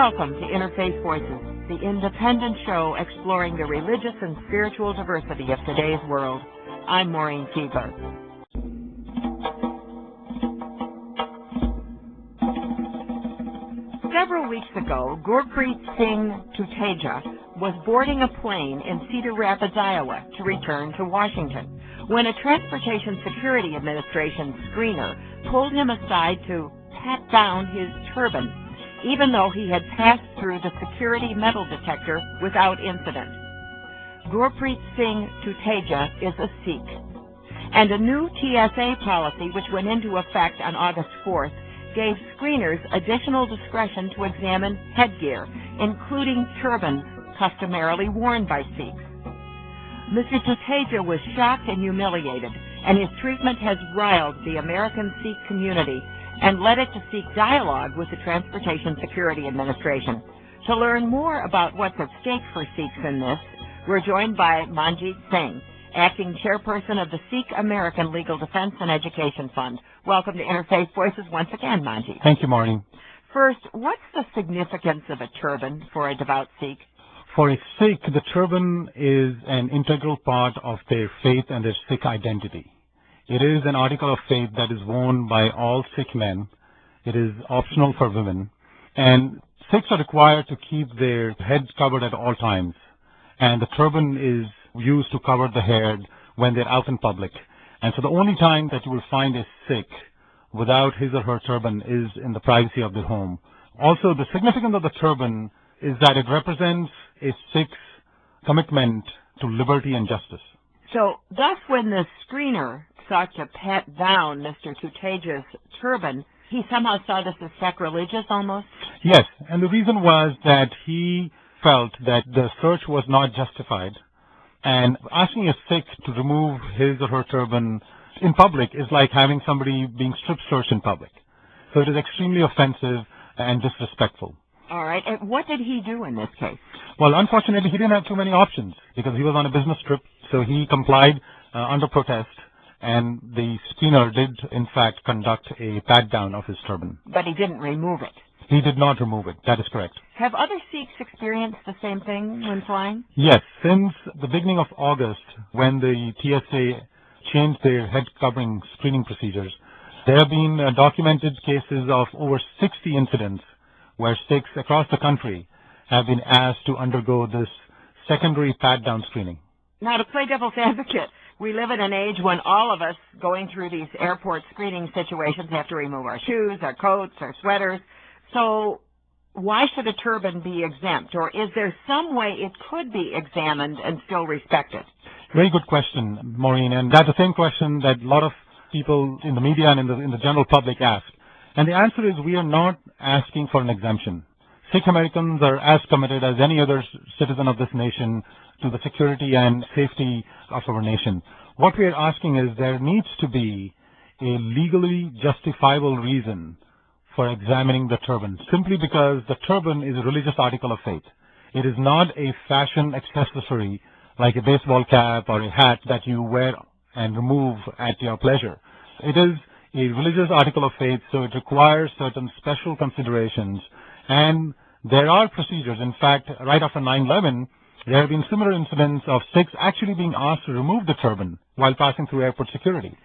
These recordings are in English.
Welcome to Interfaith Voices, the independent show exploring the religious and spiritual diversity of today's world. I'm Maureen Keebler. Several weeks ago, Gurpreet Singh Tuteja was boarding a plane in Cedar Rapids, Iowa, to return to Washington, when a Transportation Security Administration screener pulled him aside to pat down his turban, even though he had passed through the security metal detector without incident. Gurpreet Singh Tuteja is a Sikh, and a new TSA policy, which went into effect on August 4th, gave screeners additional discretion to examine headgear, including turbans customarily worn by Sikhs. Mr. Tuteja was shocked and humiliated, and his treatment has riled the American Sikh community and led it to seek dialogue with the Transportation Security Administration. To learn more about what's at stake for Sikhs in this, we're joined by Manjeet Singh, Acting Chairperson of the Sikh American Legal Defense and Education Fund. Welcome to Interfaith Voices once again, Manjeet. Thank you, Maureen. First, what's the significance of a turban for a devout Sikh? For a Sikh, the turban is an integral part of their faith and their Sikh identity. It is an article of faith that is worn by all Sikh men. It is optional for women. And Sikhs are required to keep their heads covered at all times. And the turban is used to cover the head when they're out in public. And so the only time that you will find a Sikh without his or her turban is in the privacy of their home. Also, the significance of the turban is that it represents a Sikh's commitment to liberty and justice. So, thus when the screener sought to pat down Mr. Tuteja's turban, he somehow saw this as sacrilegious almost? Yes, and the reason was that he felt that the search was not justified. And asking a Sikh to remove his or her turban in public is like having somebody being strip searched in public. So it is extremely offensive and disrespectful. All right. And what did he do in this case? Well, unfortunately, he didn't have too many options because he was on a business trip. So he complied under protest, and the screener did, in fact, conduct a pat-down of his turban. But he didn't remove it. He did not remove it. That is correct. Have other Sikhs experienced the same thing when flying? Yes. Since the beginning of August, when the TSA changed their head covering screening procedures, there have been documented cases of over 60 incidents where Sikhs across the country have been asked to undergo this secondary pat-down screening. Now, to play devil's advocate, we live in an age when all of us going through these airport screening situations have to remove our shoes, our coats, our sweaters. So why should a turban be exempt? Or is there some way it could be examined and still respected? Very good question, Maureen. And that's the same question that a lot of people in the media and in the general public ask. And the answer is we are not asking for an exemption. Sikh Americans are as committed as any other citizen of this nation to the security and safety of our nation. What we are asking is there needs to be a legally justifiable reason for examining the turban, simply because the turban is a religious article of faith. It is not a fashion accessory like a baseball cap or a hat that you wear and remove at your pleasure. It is a religious article of faith, so it requires certain special considerations. And there are procedures. In fact, right after 9/11, there have been similar incidents of Sikhs actually being asked to remove the turban while passing through airport security.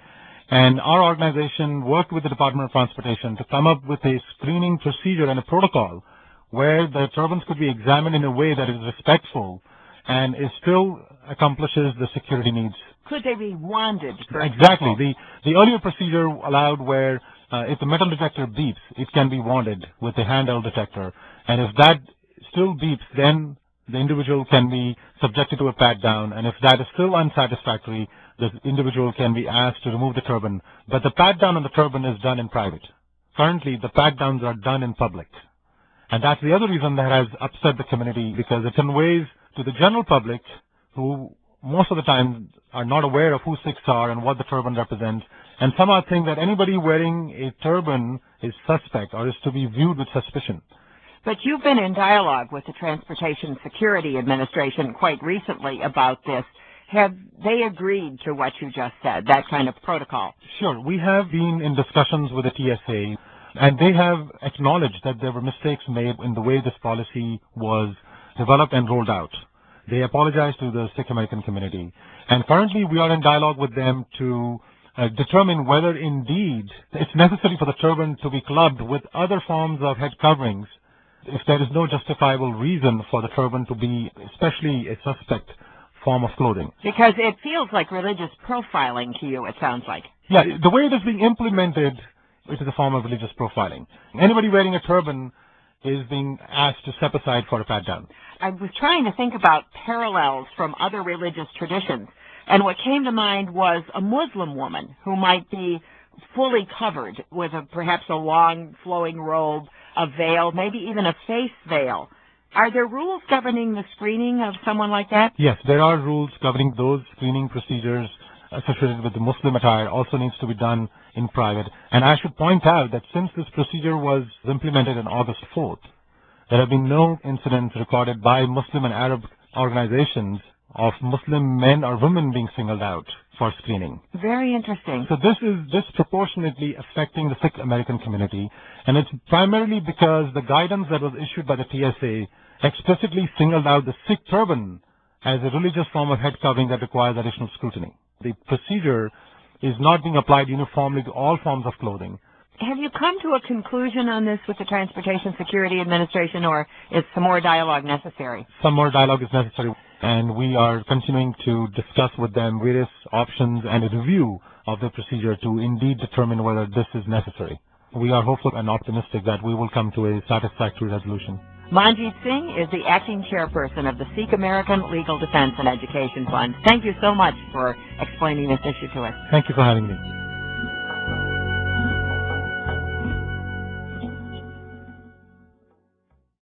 And our organization worked with the Department of Transportation to come up with a screening procedure and a protocol where the turbans could be examined in a way that is respectful and it still accomplishes the security needs. Could they be wanded? Exactly. The earlier procedure allowed where if the metal detector beeps, it can be wanded with a handheld detector. And if that still beeps, then the individual can be subjected to a pat-down. And if that is still unsatisfactory, the individual can be asked to remove the turban. But the pat-down on the turban is done in private. Currently, the pat-downs are done in public. And that's the other reason that has upset the community, because it conveys to the general public, who most of the time are not aware of who Sikhs are and what the turban represents, and somehow think that anybody wearing a turban is suspect or is to be viewed with suspicion. But you've been in dialogue with the Transportation Security Administration quite recently about this. Have they agreed to what you just said, that kind of protocol? Sure. We have been in discussions with the TSA. And they have acknowledged that there were mistakes made in the way this policy was developed and rolled out. They apologized to the Sikh American community. And currently we are in dialogue with them to determine whether indeed it's necessary for the turban to be clubbed with other forms of head coverings if there is no justifiable reason for the turban to be especially a suspect form of clothing. Because it feels like religious profiling to you, it sounds like. Yeah, the way it is being implemented, it is a form of religious profiling. Anybody wearing a turban is being asked to step aside for a pat down. I was trying to think about parallels from other religious traditions, and what came to mind was a Muslim woman who might be fully covered with perhaps a long flowing robe, a veil, maybe even a face veil. Are there rules governing the screening of someone like that? Yes, there are rules governing those screening procedures associated with the Muslim attire. Also needs to be done in private. And I should point out that since this procedure was implemented on August 4th, there have been no incidents recorded by Muslim and Arab organizations of Muslim men or women being singled out for screening. Very interesting. So this is disproportionately affecting the Sikh American community, and it's primarily because the guidance that was issued by the TSA explicitly singled out the Sikh turban as a religious form of head covering that requires additional scrutiny. The procedure is not being applied uniformly to all forms of clothing. Have you come to a conclusion on this with the Transportation Security Administration, or is some more dialogue necessary? Some more dialogue is necessary, and we are continuing to discuss with them various options and a review of the procedure to indeed determine whether this is necessary. We are hopeful and optimistic that we will come to a satisfactory resolution. Manjeet Singh is the acting chairperson of the Sikh American Legal Defense and Education Fund. Thank you so much for explaining this issue to us. Thank you for having me.